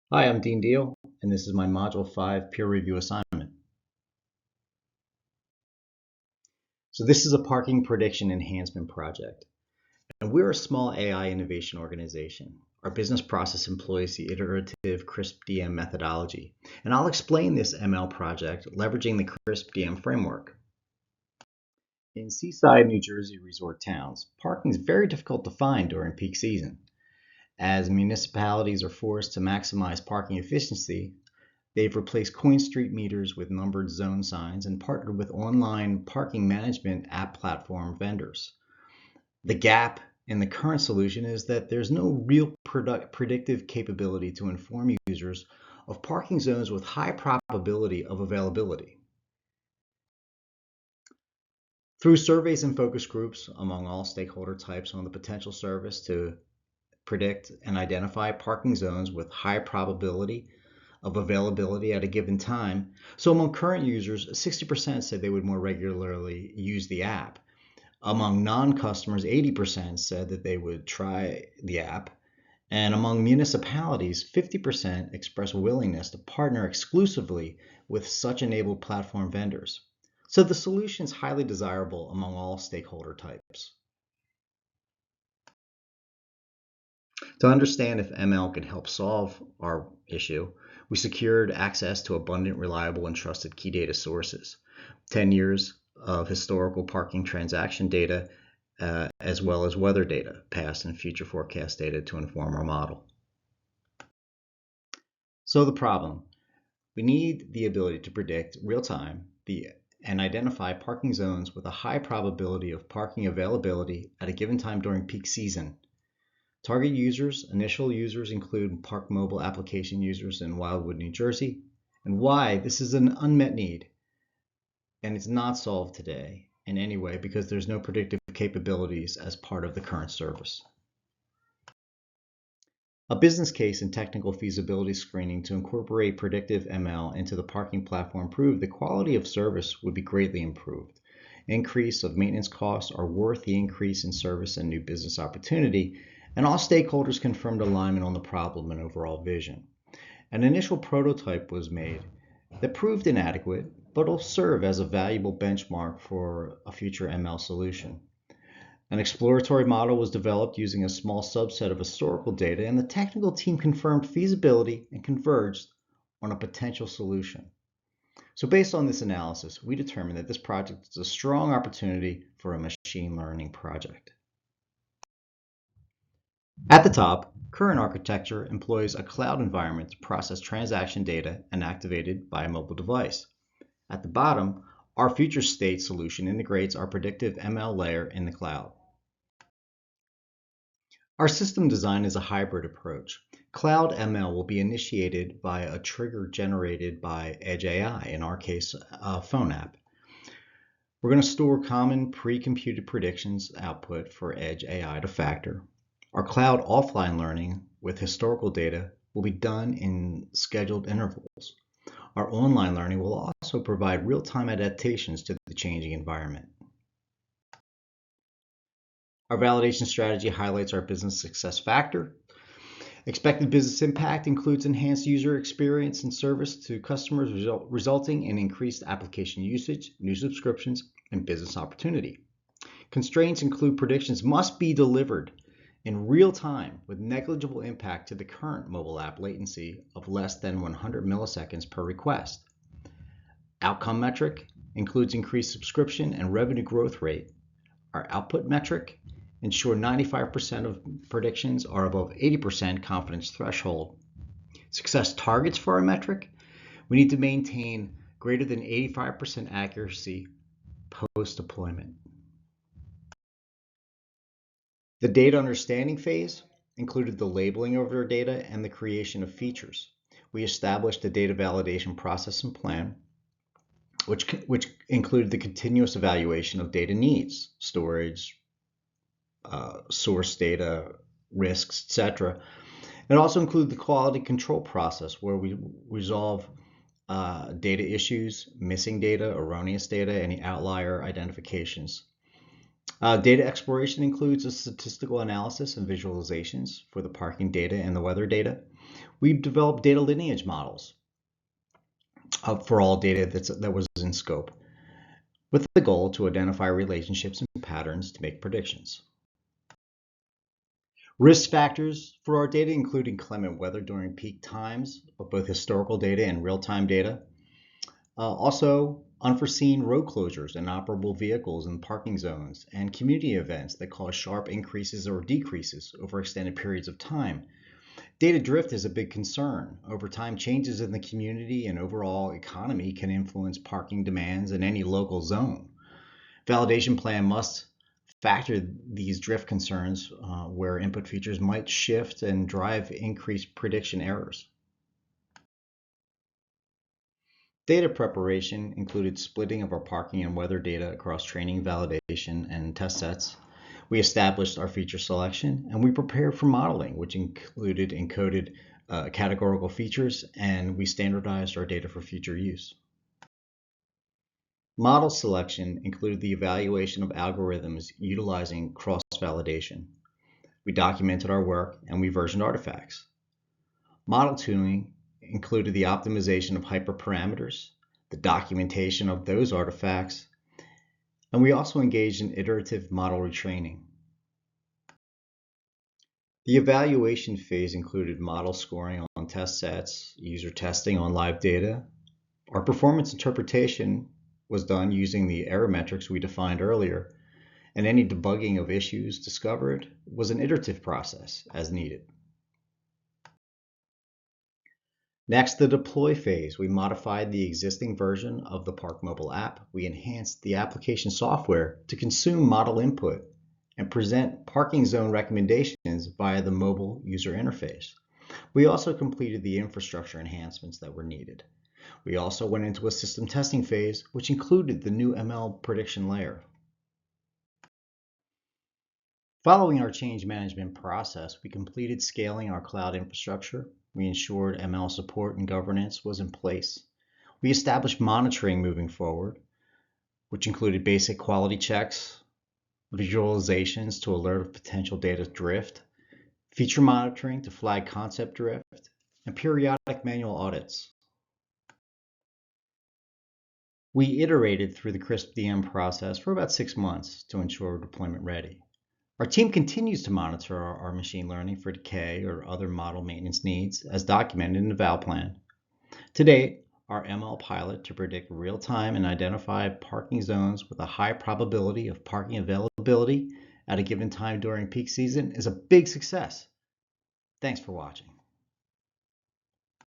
Hi, I'm Dean Diehl, and this is my Module 5 peer review assignment. So this is a parking prediction enhancement project, and we're a small AI innovation organization. Our business process employs the iterative CRISP-DM methodology, and I'll explain this ML project leveraging the CRISP-DM framework. In seaside New Jersey resort towns, parking is very difficult to find during peak season. As municipalities are forced to maximize parking efficiency, they've replaced coin street meters with numbered zone signs and partnered with online parking management app platform vendors. The gap in the current solution is that there's no real predictive capability to inform users of parking zones with high probability of availability. Through surveys and focus groups among all stakeholder types on the potential service to predict and identify parking zones with high probability of availability at a given time. So among current users, 60% said they would more regularly use the app. Among non-customers, 80% said that they would try the app. And among municipalities, 50% expressed willingness to partner exclusively with such enabled platform vendors. So the solution is highly desirable among all stakeholder types. To understand if ML can help solve our issue, we secured access to abundant, reliable, and trusted key data sources, 10 years of historical parking transaction data, as well as weather data, past and future forecast data to inform our model. So the problem, we need the ability to predict real time and identify parking zones with a high probability of parking availability at a given time during peak season. Target users, initial users include Park Mobile application users in Wildwood, New Jersey, and why this is an unmet need. And it's not solved today in any way because there's no predictive capabilities as part of the current service. A business case and technical feasibility screening to incorporate predictive ML into the parking platform proved the quality of service would be greatly improved. Increase of maintenance costs are worth the increase in service and new business opportunity, and all stakeholders confirmed alignment on the problem and overall vision. An initial prototype was made that proved inadequate, but will serve as a valuable benchmark for a future ML solution. An exploratory model was developed using a small subset of historical data, and the technical team confirmed feasibility and converged on a potential solution. So based on this analysis, we determined that this project is a strong opportunity for a machine learning project. At the top, current architecture employs a cloud environment to process transaction data and activated by a mobile device. At the bottom, our future state solution integrates our predictive ML layer in the cloud. Our system design is a hybrid approach. Cloud ML will be initiated by a trigger generated by Edge AI, in our case, a phone app. We're going to store common pre-computed predictions output for Edge AI to factor. Our cloud offline learning with historical data will be done in scheduled intervals. Our online learning will also provide real-time adaptations to the changing environment. Our validation strategy highlights our business success factor. Expected business impact includes enhanced user experience and service to customers, resulting in increased application usage, new subscriptions, and business opportunity. Constraints include predictions must be delivered in real time with negligible impact to the current mobile app latency of less than 100 milliseconds per request. Outcome metric includes increased subscription and revenue growth rate. Our output metric ensure 95% of predictions are above 80% confidence threshold. Success targets for our metric, we need to maintain greater than 85% accuracy post-deployment. The data understanding phase included the labeling of our data and the creation of features. We established a data validation process and plan, which included the continuous evaluation of data needs, storage, source data, risks, etc. It also included the quality control process where we resolve data issues, missing data, erroneous data, any outlier identifications. Data exploration includes a statistical analysis and visualizations for the parking data and the weather data. We've developed data lineage models for all data that was in scope, with the goal to identify relationships and patterns to make predictions. Risk factors for our data include inclement weather during peak times of both historical data and real-time data. Also, unforeseen road closures, inoperable vehicles in parking zones, and community events that cause sharp increases or decreases over extended periods of time. Data drift is a big concern. Over time, changes in the community and overall economy can influence parking demands in any local zone. Validation plan must factor these drift concerns where input features might shift and drive increased prediction errors. Data preparation included splitting of our parking and weather data across training, validation, and test sets. We established our feature selection, and we prepared for modeling, which included encoded categorical features, and we standardized our data for future use. Model selection included the evaluation of algorithms utilizing cross-validation. We documented our work, and we versioned artifacts. Model tuning included the optimization of hyperparameters, the documentation of those artifacts, and we also engaged in iterative model retraining. The evaluation phase included model scoring on test sets, user testing on live data. Our performance interpretation was done using the error metrics we defined earlier, and any debugging of issues discovered was an iterative process as needed. Next, the deploy phase. We modified the existing version of the Park mobile app. We enhanced the application software to consume model input and present parking zone recommendations via the mobile user interface. We also completed the infrastructure enhancements that were needed. We also went into a system testing phase, which included the new ML prediction layer. Following our change management process, we completed scaling our cloud infrastructure. We ensured ML support and governance was in place. We established monitoring moving forward, which included basic quality checks, visualizations to alert of potential data drift, feature monitoring to flag concept drift, and periodic manual audits. We iterated through the CRISP-DM process for about 6 months to ensure deployment ready. Our team continues to monitor our machine learning for decay or other model maintenance needs as documented in the val plan. To date, our ML pilot to predict real-time and identify parking zones with a high probability of parking availability at a given time during peak season is a big success. Thanks for watching.